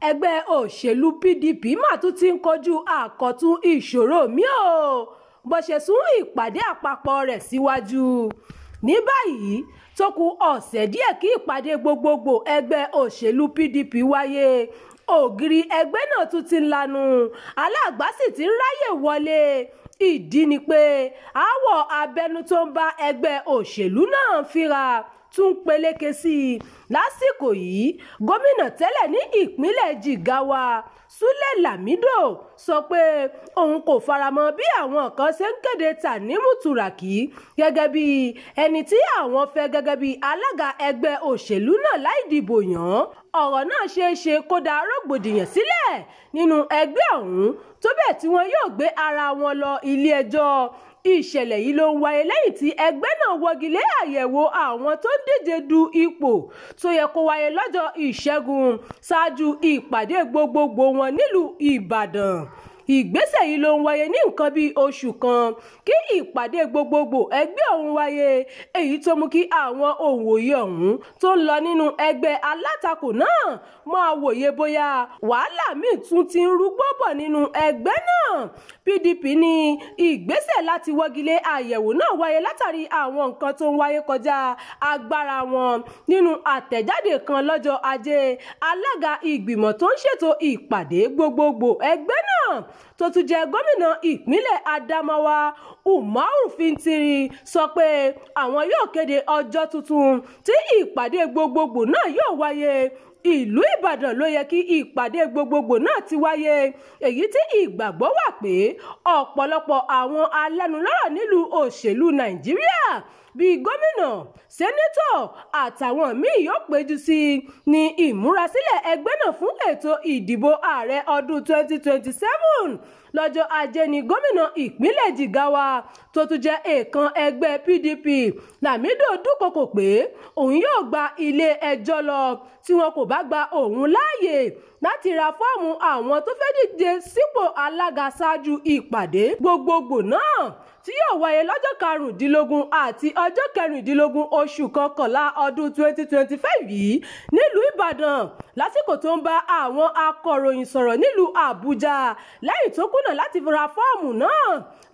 ẹgbẹ́ òṣèlú PDP mà tún ti ń kojú àkọ́tún ìṣòro mi ò bó ṣe sún ìpàdé àpapọ̀ rẹ̀ síwájú. Ní báyìí tó kù ọ̀sẹ̀ díẹ̀ kí ìpàdé gbogbogbò ẹgbẹ́ òṣèlú PDP wáyé, ògiri ẹgbẹ́ náà tún ti ń lanu, alágbá sì ti ń ráyè wọlé. Ìdí ni pé aáwọ̀ abẹ́nú tó ń bá ẹgbẹ́ òṣèlú náà fínra tún peléke sí i. Lásìkò yìí gómìnà tẹ́lẹ̀ ní ìpínlẹ̀ Jigawa Sule Lamido sọ pé òun kò faramọ́ bí àwọn kan ṣe ń kéde Tanimu Turaki gẹ́gẹ́ bí ẹni tí àwọn fẹ́ gẹ́gẹ́ bí alága ẹgbẹ́ òṣèlú náà láì dìbò yàn. Ọ̀rọ̀ náà ṣeé ṣe kó dá rògbòdìyàn sílẹ̀ nínú ẹgbẹ́ ọ̀hún tó bẹ́ẹ̀ tí wọn yóò gbé ara wọn lọ ilé ẹjọ́. Ìṣẹ̀lẹ̀ yìí ló ń wáyé lẹ́yìn tí ẹgbẹ́ náà wọ́gilé àyẹ̀wò àwọn tó ń díje du ipò tó yẹ kó wáyé lọ́jọ́ Ìṣẹ́gun ṣáájú ìpàdé gbogbogbò wọn nílùú Ìbàdàn. Ìgbésẹ̀ yìí ló ń wáyé ní nǹkan bíi oṣù kan kí ìpàdé gbogbogbò ẹgbẹ́ ọ̀hún wáyé, èyí tó mú kí àwọn òǹwòye ọ̀hún tó ń lọ nínú ẹgbẹ́ alátakò náà máa wòye bóyá wàhálà míì tún ti ń rúgbó bọ̀ nínú ẹgbẹ́ náà. PDP ní ìgbésẹ̀ láti wọ́gilé àyẹ̀wò náà wáyé látàrí àwọn nǹkan tó ń wáyé kọjá agbára wọn. Nínú àtẹ̀jáde kan lọ́jọ́ Ajé, alága ìgbìmọ̀ tó ń ṣètò ìpàdé gbogbogbò ẹgbẹ́ náà tó tún jẹ́ gómìnà ìpínlẹ̀ Adamawa Umaru Fintiri sọ pé àwọn yóò kéde ọjọ́ tuntun tí ìpàdé gbogbogbò náà yóò wáyé. Ìlú Ìbàdàn ló yẹ kí ìpàdé gbogbogbò náà ti wáyé, èyí tí ìgbàgbọ́ wà pé ọ̀pọ̀lọpọ̀ àwọn alẹ́nulọ́rọ̀ nílùú òṣèlú Nàìjíríà bíi gómìnà, sẹ́nétọ̀ àtàwọn míì yóò péjú sí ní ìmúrasílẹ̀ ẹgbẹ́ náà fún ètò ìdìbò ààrẹ ọdún 2027. Lọ́jọ́ Ajé ni gómìnà ìpínlẹ̀ Jigawa tó tún jẹ́ èèkàn ẹgbẹ́ PDP Lamido dúnkokò pé òun yóò gba ilé ẹjọ́ lọ tí wọn kò bá gba òun láàyè láti ra fọ́ọ̀mù àwọn tó fẹ́ díje sípò alága ṣáájú ìpàdé gbogbogbò náà tí yóò wáyé lọ́jọ́ 15 àti ọjọ́ 16 oṣù kọkànlá ọdún 2025 yìí nílùú Ìbàdàn. Lásìkò tó ń bá àwọn akọ̀ròyìn sọ̀rọ̀ nílùú Àbújá lẹ́yìn tó kùnà láti ra fọ́ọ̀mù náà,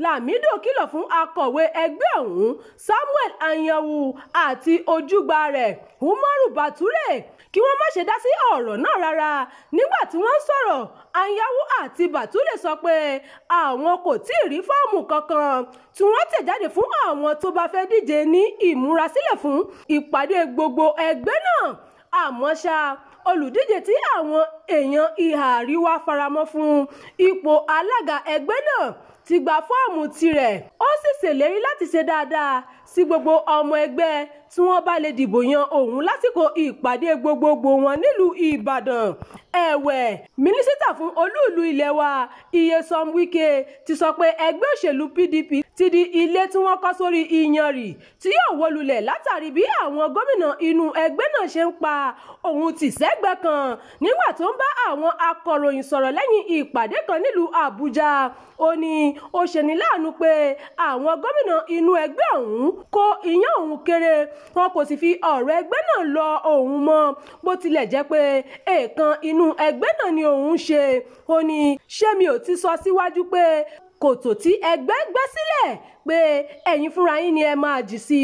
Lamido kìlọ̀ fún akọ̀wé ẹgbẹ́ ọ̀hún Samuel Anyanwu àti ojúgbà rẹ̀ Umaru Bature kí wọ́n má ṣe dá sí ọ̀rọ̀ náà rárá. Nígbà tí wọ́n sọ̀rọ̀, Anyanwu àti Bature sọ pé àwọn kò tí ì rí fọ́ọ̀mù kankan tí wọ́n tẹ̀ jáde fún àwọn tó bá fẹ́ díje ní ìmúrasílẹ̀ fún ìpàdé gbogbo ẹgbẹ́ náà. Àmọ́ ṣá, olùdíje tí àwọn èèyàn ìhà àríwá faramọ́ fún ipò alága ẹgbẹ́ náà ti gba fọ́ọ̀mù tirẹ̀. Ó sì ṣèlérí láti ṣe dáadáa sí gbogbo ọmọ ẹgbẹ́ tí wọ́n bá lè dìbò yan òun lásìkò ìpàdé gbogbogbò wọn nílùú Ìbàdàn. Ẹ̀wẹ̀, mínísítà fún olú-ìlú ilẹ̀ wa Nyesom Wike ti sọ pé ẹgbẹ́ òṣèlú PDP ti di ilé tí wọ́n kọ́ sórí iyanrìn tí yóò wó lulẹ̀ látàrí bí àwọn gómìnà inú ẹgbẹ́ náà ṣe ń pa òun tì sẹ́gbẹ́ kan. Nígbà tó ń bá àwọn akọ̀ròyìn sọ̀rọ̀ lẹ́yìn ìpàdé kan nílùú Àbújá, ó ní ó ṣeni láàánú pé àwọn gómìnà inú ẹgbẹ́ ọ̀hún kó iyán òun kéré, wọn kò sì fi ọ̀rọ̀ ẹgbẹ́ náà lọ òun mọ́ bó tilẹ̀ jẹ́ pé èèkàn inú ẹgbẹ́ náà ni òun ṣe. Ó ní ṣé mi ò ti sọ síwájú pé kòtò tí ẹgbẹ́ gbẹ́ sílẹ̀ pé ẹ̀yin fúnra yín ni ẹ máa jì sí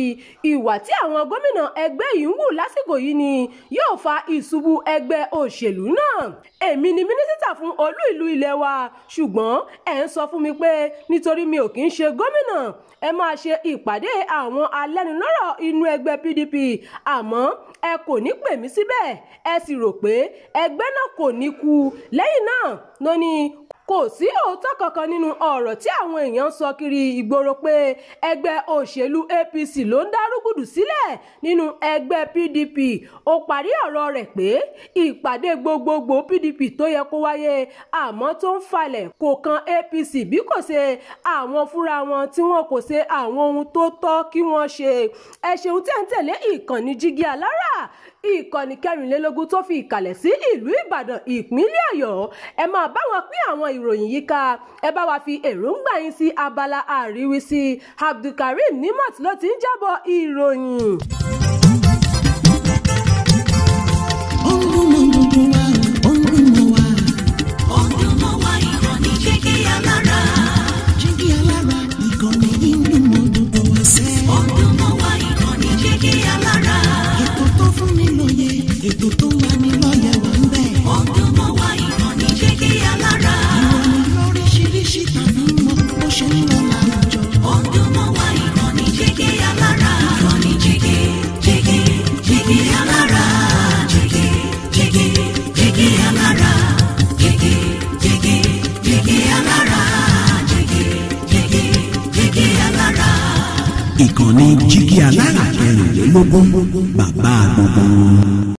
ìwà tí àwọn gómìnà ẹgbẹ́ yìí ń wù lásìkò yìí ni yóò fa ìṣubú ẹgbẹ́ òṣèlú náà. Èmi ni mínísítà fún olú ìlú ilẹ̀ wa, ṣùgbọ́n ẹ̀ ń sọ fún mi pé nítorí mi ò kì í ṣe gómìnà ẹ máa ṣe ìpàdé àwọn alẹ́nulọ́rọ̀ inú ẹgbẹ́ PDP, àmọ́ ẹ kò ní pè mí síbẹ̀, ẹ sì rò pé ẹgbẹ́ náà kò ní kú. Lẹ́yìn náà ló ní kò sí òótọ́ kankan nínú ọ̀rọ̀ tí àwọn èèyàn sọ kiri ìgboro pé ẹgbẹ́ òṣèlú APC ló ń dárúgùdù sílẹ̀ nínú ẹgbẹ́ PDP. Ó parí ọ̀rọ̀ rẹ̀ pé ìpàdé gbogbogbò PDP tó yẹ kó wáyé àmọ́ tó ń falẹ̀ kò kan APC bí kò ṣe àwọn fúnra wọn tí wọn kò ṣe àwọn ohun tó tọ́ kí wọ́n ṣe. Ẹ ṣeun tẹ́ ń tẹ̀lé ìkànnì Jígí Alára, ìkànnì 24 tó fi ìkàlẹ̀ sí ìlú Ìbàdàn ìpínlẹ̀ Ọ̀yọ́. Ẹ máa bá wọn pín àwọn ìròyìn yìí ká, ẹ bá wa fi èròǹgbà yín sí abala àríwísí. Abdulkareem Nimat ló ti ń jábọ̀ ìròyìn. Ó ń gún mọ́ gbogbo wa, ó ń gún mọ́ wa. ìkànnì Jígí Alárà 16 bàbá gbogbo.